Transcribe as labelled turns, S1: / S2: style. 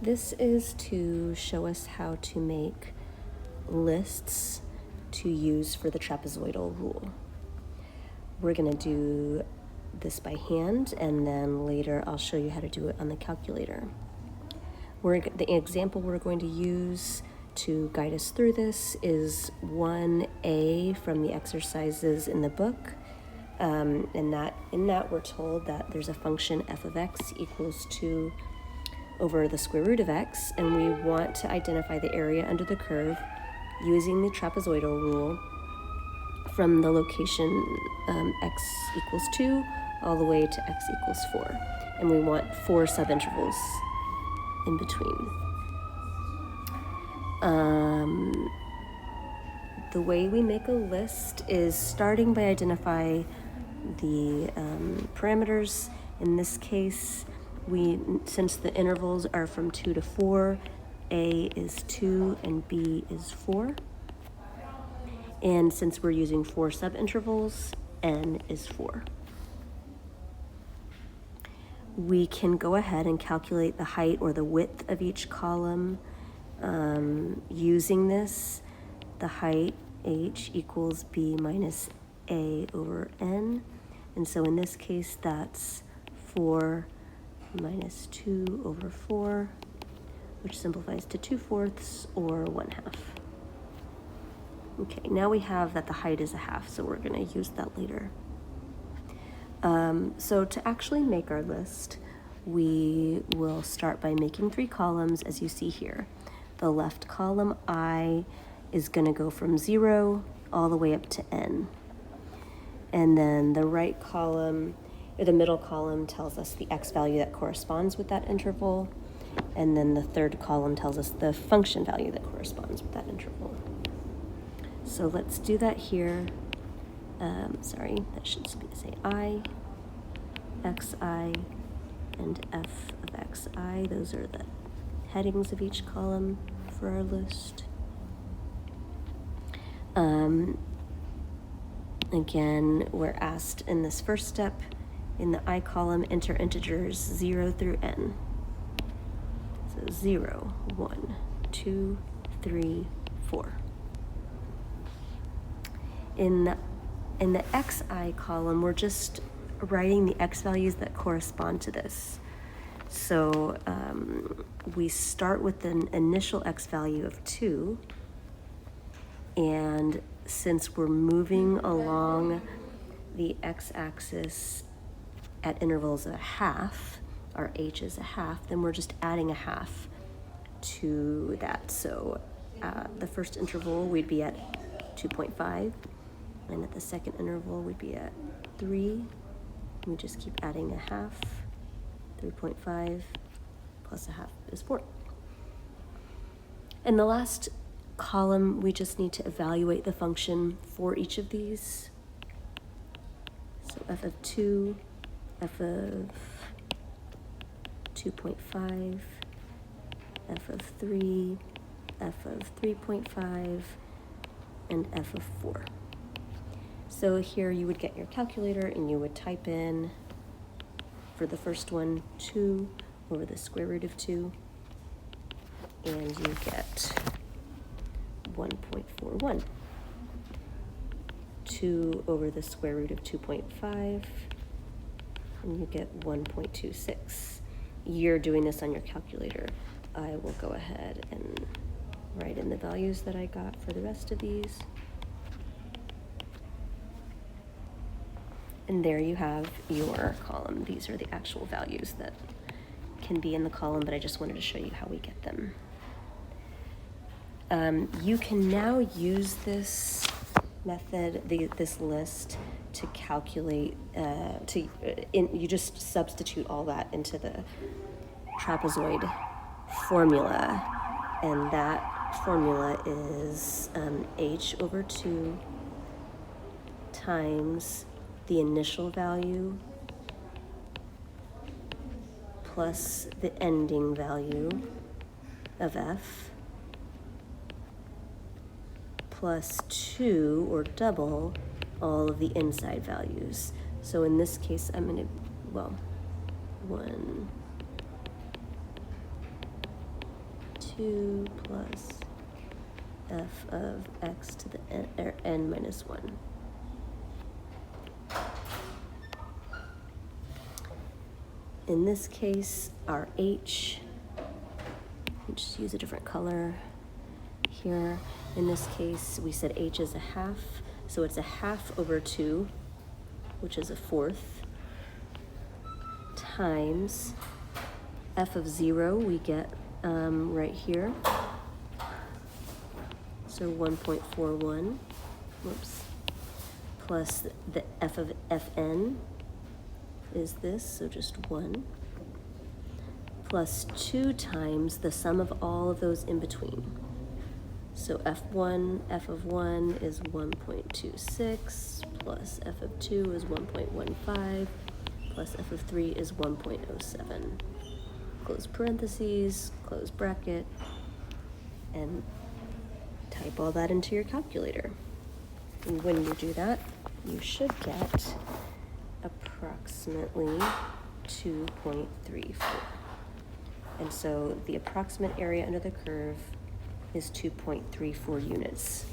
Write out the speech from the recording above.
S1: This is to show us how to make lists to use for the trapezoidal rule. We're going to do this by hand, and then later I'll show you how to do it on the calculator. The example we're going to use to guide us through this is 1A from the exercises in the book. In that we're told that there's a function f of x equals 2 over the square root of x, and we want to identify the area under the curve using the trapezoidal rule from the location x equals 2 all the way to x equals 4. And we want 4 subintervals in between. The way we make a list is starting by identifying the parameters. In this case, since the intervals are from 2 to 4, A is 2 and B is 4. And since we're using 4 subintervals, N is 4. We can go ahead and calculate the height or the width of each column using this. The height, H, equals B minus A over N. And so in this case, that's 4 minus 2 over 4, which simplifies to 2/4 or 1/2. Okay, now we have that the height is 1/2, so we're going to use that later. So to actually make our list, we will start by making 3 columns, as you see here. The left column, I, is going to go from 0 all the way up to N. And then the right column, or the middle column, tells us the x value that corresponds with that interval. And then the third column tells us the function value that corresponds with that interval. So let's do that here. Sorry, that should say I, xi, and f of xi. Those are the headings of each column for our list. Again, we're asked in this first step, in the I column, enter integers 0 through n. So 0, 1, 2, 3, 4. In the xi column, we're just writing the x values that correspond to this. So we start with an initial x value of 2, and since we're moving along the x-axis at intervals of 1/2, our h is 1/2, then we're just adding 1/2 to that. So the first interval we'd be at 2.5, and at the second interval we'd be at 3. We just keep adding 1/2. 3.5 plus 1/2 is 4. In the last column, we just need to evaluate the function for each of these. So f of 2, f of 2.5, f of 3, f of 3.5, and f of 4. So here you would get your calculator and you would type in, for the first one, 2 over the square root of 2, and you get 1.41. 2 over the square root of 2.5, and you get 1.26. You're doing this on your calculator. I will go ahead and write in the values that I got for the rest of these. And there you have your column. These are the actual values that can be in the column, but I just wanted to show you how we get them. You can now use this method, this list, to calculate, you just substitute all that into the trapezoid formula, and that formula is h over 2 times the initial value plus the ending value of f plus 2, or double, all of the inside values. So in this case, I'm going to, 1, 2 plus f of x to the n, or n minus 1. In this case, our h, just use a different color here. In this case, we said h is a half, so it's a half over 2, which is a fourth, times f of 0 we get right here, so 1.41, whoops, plus the f of fn is this, so just 1, plus 2 times the sum of all of those in between. So f of 1 is 1.26, plus f of 2 is 1.15, plus f of 3 is 1.07. Close parentheses, close bracket, and type all that into your calculator. And when you do that, you should get approximately 2.34. And so the approximate area under the curve is 2.34 units.